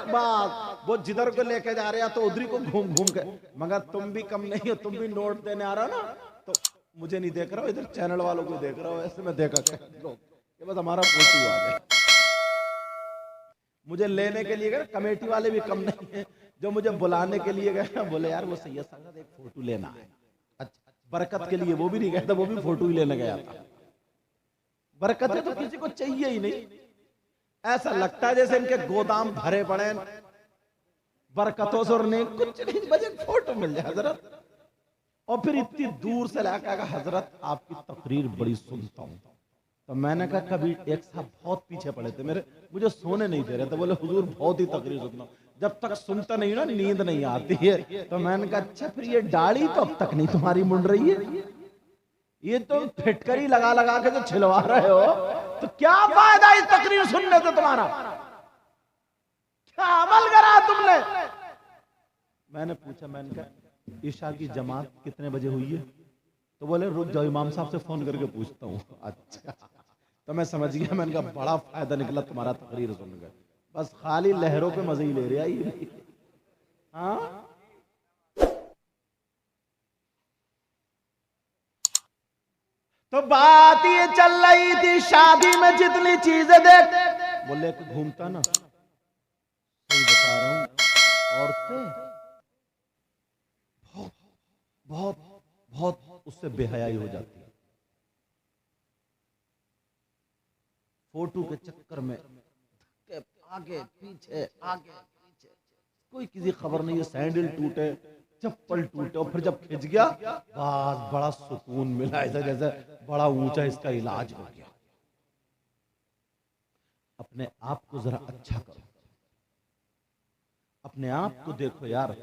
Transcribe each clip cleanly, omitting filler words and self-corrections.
बात, वो जिधर को लेके जा रहे हैं तो उधरी को घूम घूम के, मगर तुम भी कम नहीं हो, तुम भी नोट देने आ रहा हो ना, तो मुझे नहीं देख रहा हो, इधर चैनल वालों को देख रहा हो, ऐसे में देखा ये बस हमारा फोटो आ जाए। मुझे लेने के लिए गए कमेटी वाले भी कम नहीं है, जो मुझे बुलाने के लिए गए बोले यार वो सैयद साहब एक फोटो लेना है। अच्छा, बरकत के लिए वो भी नहीं गया था, वो भी फोटो ही लेने गया था। बरकत है तो किसी को चाहिए ही नहीं, ऐसा लगता है जैसे इनके गोदाम भरे पड़े बरकतों से, और नहीं कुछ नहीं, बस एक फोटो मिल जाए हजरत। और फिर इतनी दूर से लाकर हजरत आपकी तकरीर बड़ी सुनता हूँ। तो मैंने कहा कभी एक साहब बहुत पीछे पड़े थे मेरे, मुझे सोने नहीं दे रहे थे, बोले हुजूर बहुत ही तकरीर सुनता हूँ, जब तक सुनता नहीं ना नींद नहीं आती है। तो मैंने कहा अच्छा फिर ये दाढ़ी तो अब तक नहीं तुम्हारी मुड़ रही है, ये तो फिटकरी लगा लगा के जो छिलवा रहे हो, तो क्या फायदा इस तकरीर सुनने से तुम्हारा, क्या अमल करा तुमने। मैंने पूछा, मैंने कहा ईशा की जमात कितने बजे हुई है, तो बोले रुक जाओ इमाम साहब से फोन करके पूछता हूँ। अच्छा, तो मैं समझ गया, मैंने कहा बड़ा फायदा निकला तुम्हारा तकरीर सुनकर, बस खाली लहरों पे मजे ही ले रहे आई। हाँ तो बात ये चल रही थी शादी में जितनी चीजें देख, बोले कि घूमता ना, सही बता रहा हूं, औरतें बहुत बहुत बहुत उससे बेहयाई हो जाती है। फोटो के चक्कर में आगे पीछे आगे पीछे, कोई किसी खबर नहीं है, सैंडल टूटे चप्पल टूटे, और फिर जब खिंच गया बस बड़ा सुकून मिला, ऐसा जैसे बड़ा ऊंचा इसका इलाज हो गया। अपने आप को जरा अच्छा करो, अपने आप को देखो यार।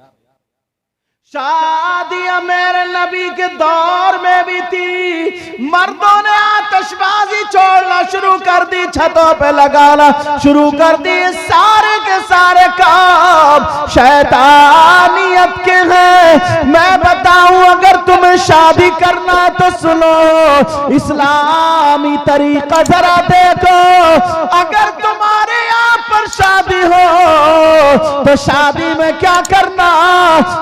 शादियां मेरे नबी के दौर में भी थी, मर्दों ने आतिशबाजी छोड़ना शुरू कर दी, छतों पे लगाना शुरू कर दी, सारे के सारे काम शैतानियत के हैं। मैं बताऊं अगर तुम्हें शादी करना है तो सुनो, इस्लामी तरीका जरा देखो। अगर तुम्हारे यहाँ पर शादी हो तो शादी में क्या करना,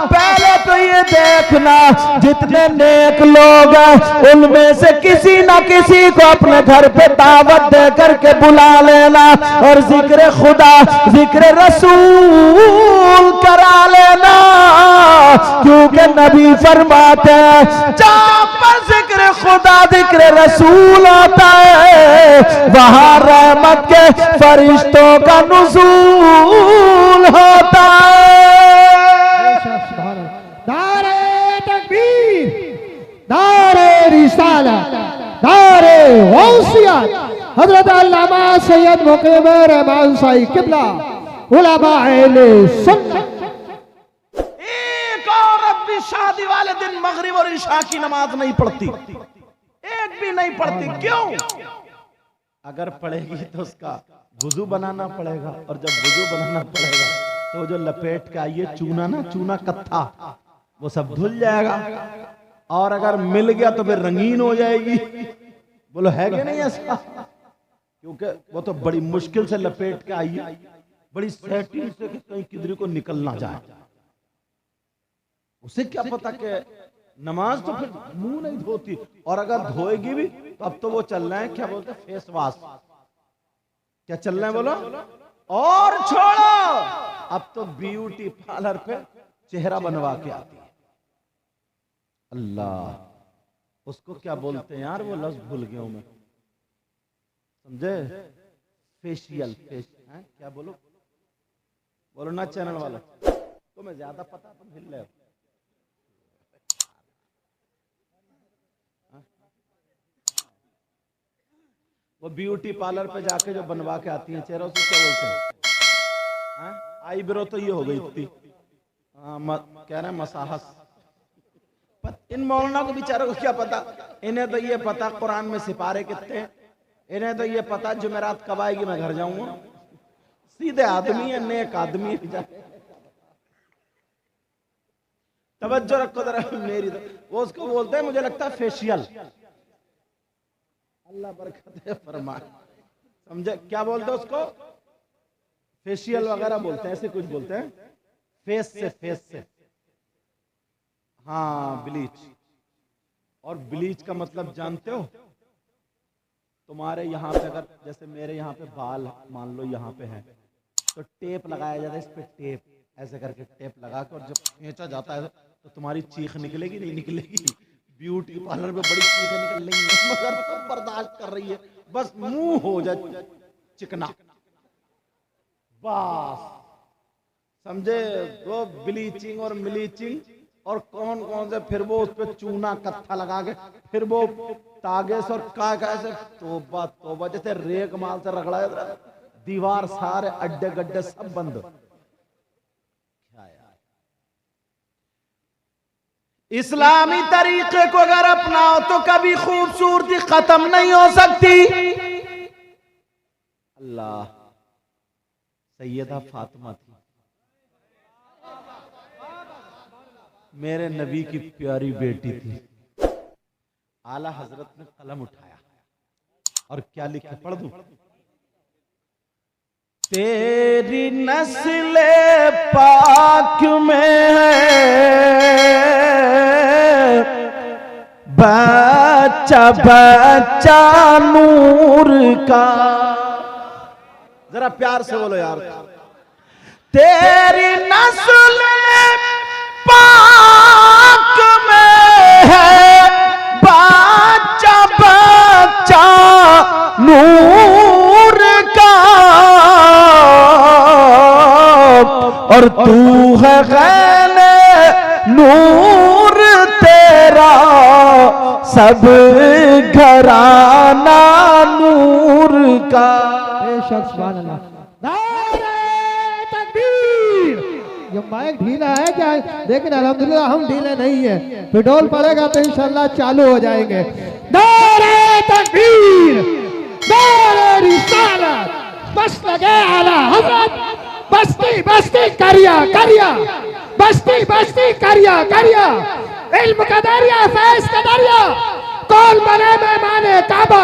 पहले तो ये देखना जितने नेक लोग हैं उनमें से किसी ना किसी को अपने घर पे दावत दे करके बुला लेना, और जिक्र खुदा जिक्र रसूल करा लेना, क्योंकि नबी फरमाते हैं जहां पर जिक्र खुदा जिक्र रसूल होता है वहां रहमत के फरिश्तों का नुज़ूल होता है। नारे तकबीर, नारे रिसालत, नारे गौसियत, हजरत अल्लामा सैयद मुकीम रहमान साई किबला उलमा अहले सुन्नत। एक औरत भी शादी वाले दिन मगरिब और इशा की नमाज नहीं पढ़ती, एक भी नहीं पढ़ती। क्यों? अगर पढ़ेगी तो उसका वुजू बनाना पड़ेगा, और जब वुजू बनाना पड़ेगा तो जो लपेट के आइए चूना ना, चूना कत्था, वो सब धुल जाएगा, और अगर मिल गया तो फिर रंगीन हो जाएगी। बोलो है कि नहीं ऐसा? क्योंकि वो तो बड़ी मुश्किल से लपेट के आइए, बड़ी सेटिंग से कि कहीं किधर को निकल ना जाए। उसे क्या पता कि नमाज तो फिर मुंह नहीं धोती, और अगर धोएगी भी तो अब तो वो चल रहे हैं क्या बोलते हैं फेस वॉश, क्या चल रहे हैं बोलो, और छोड़ो अब तो ब्यूटी पार्लर पे चेहरा बनवा के आती है। अल्लाह, उसको क्या बोलते हैं यार, वो लफ्ज भूल गया हूं मैं, समझे? फेशियल, क्या बोलो बोलो ना चैनल वाला, तुम्हें ज्यादा पता, तुम हिल रहे हो। वो ब्यूटी पार्लर पे जाके जो बनवा के आती है चेहरा, उसको क्या बोलते हैं? आईब्रो तो ये हो गई थी, कह रहे हैं मसाहस। इन मौलाना को बेचारों को क्या पता, इन्हें तो ये पता कुरान में सिपारे कितने, इन्हें तो ये पता जुमेरात कब आएगी मैं घर जाऊंगा। सीधे आदमी है, नेक आदमी है। तवज्जो रखो जरा मेरी, वो उसको बोलते हैं मुझे लगता है फेशियल। अल्लाह बरकत फरमाए, समझे क्या बोलते हैं उसको? फेशियल वगैरह बोलते हैं, ऐसे कुछ बोलते हैं, फेस से। हाँ, ब्लीच। और ब्लीच का मतलब जानते हो? तुम्हारे यहाँ पे अगर जैसे मेरे यहाँ पे बाल मान लो यहाँ पे है, तो टेप लगाया जाता है इस पे, टेप ऐसे करके टेप लगा के, और जब खींचा जाता है तो तुम्हारी चीख निकलेगी, नहीं निकलेगी? ब्यूटी पार्लर में बड़ी चीखें निकल रही है, मगर तुम बर्दाश्त कर रही है, बस मुंह हो जाए चिकना, बस समझे? वो ब्लीचिंग और मिलीचिंग और कौन कौन से, फिर वो उस पर चूना कत्था लगा के, फिर वो तागे से और का से, तोबा तोबा, जैसे रेक माल से रगड़ा है, दीवार सारे अड्डे गड्ढे सब बंद। क्या यार, इस्लामी तरीके को अगर अपनाओ तो कभी खूबसूरती खत्म नहीं हो सकती। अल्लाह, सैयदा फातिमा थी, मेरे नबी की प्यारी बेटी थी। आला हजरत ने कलम उठाया और क्या लिखा, पढ़ दूं? तेरी नस्ल पाक में है बच्चा बच्चा नूर का। जरा प्यार से बोलो यार। तेरी नस्ल पाक में है बच्चा बच्चा नूर का, और तू है गैले नूर तेरा सब घराना नूर का। बेशक सुभान अल्लाह। नारे तकबीर। ये माइक ढीला है क्या? लेकिन अल्हम्दुलिल्लाह हम ढीले नहीं है, पेट्रोल पड़ेगा तो इंशाल्लाह चालू हो जाएंगे। नारे तकबीर, नारे रिसालत, बस लगे आला हजरत, बस्ती बस्ती करिया करिया, बस्ती बस्ती करिया करिया, इल्म का दरिया, फैज़ का दरिया, कौन बने मेहमाने काबा,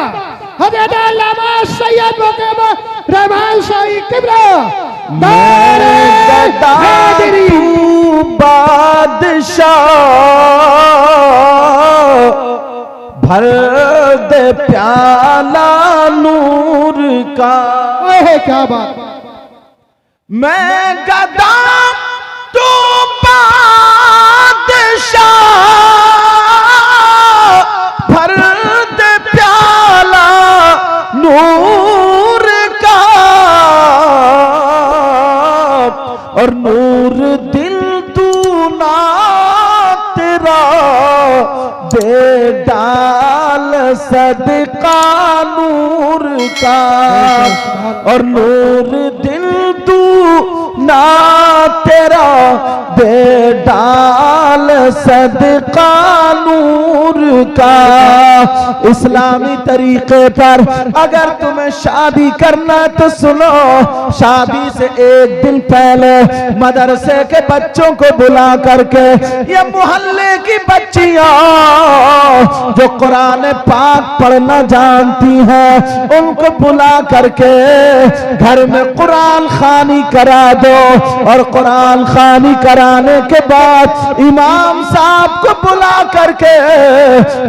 हज़रत अल्लामा सैयद मुक़िम रहमान शाही किबला। नारे हैदरी बादशाह भर दे प्याला नूर का। ओए क्या बात, मैं गदा तू बादशाह भर दे प्याला नूर का, और नूर दिल तू ना तेरा दे डाल सदका नूर का, और नूर दिल तू ना तेरा दे डाल सदका नूर का। इस्लामी तरीके पर अगर तुम्हें शादी करना तो सुनो, शादी से एक दिन पहले मदरसे के बच्चों को बुला करके, ये मोहल्ले की बच्चियां जो कुरान पाक पढ़ना जानती हैं, उनको बुला करके घर में कुरान खानी करा दो, और कुरान खानी कराने के बाद इमाम साहब को बुला करके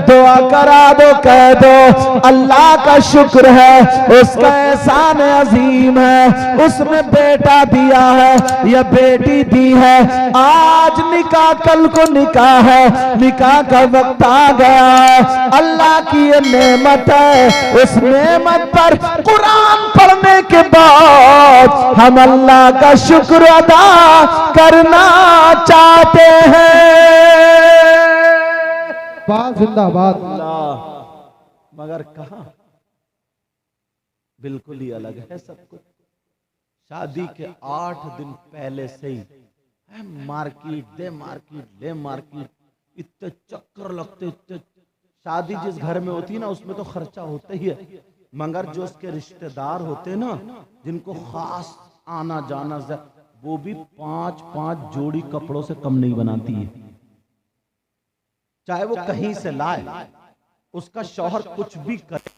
दुआ करा दो, कह दो अल्लाह का शुक्र है, उसका एहसान अजीम है, उसने बेटा दिया है या बेटी दी है, आज निकाह कल को निकाह है, निकाह का वक्त आ गया है, अल्लाह की ये नेमत है, उस नेमत पर कुरान पढ़ने के बाद हम अल्लाह का शुक्र अदा करना चाहते हैं। बात जिंदाबाद। मगर कहां, बिल्कुल ही अलग है सब कुछ। शादी के 8 दिन पहले से ही मार्केट दे मार्केट ले मार्केट, इतने चक्कर लगते, इतने। शादी जिस घर में होती है ना उसमें तो खर्चा होता ही है, मगर जो उसके रिश्तेदार होते हैं ना, जिनको खास आना जाना, वो भी 5-5 जोड़ी कपड़ों से कम नहीं बनाती है। चाहे वो कहीं से लाए, उसका शौहर कुछ भी करे,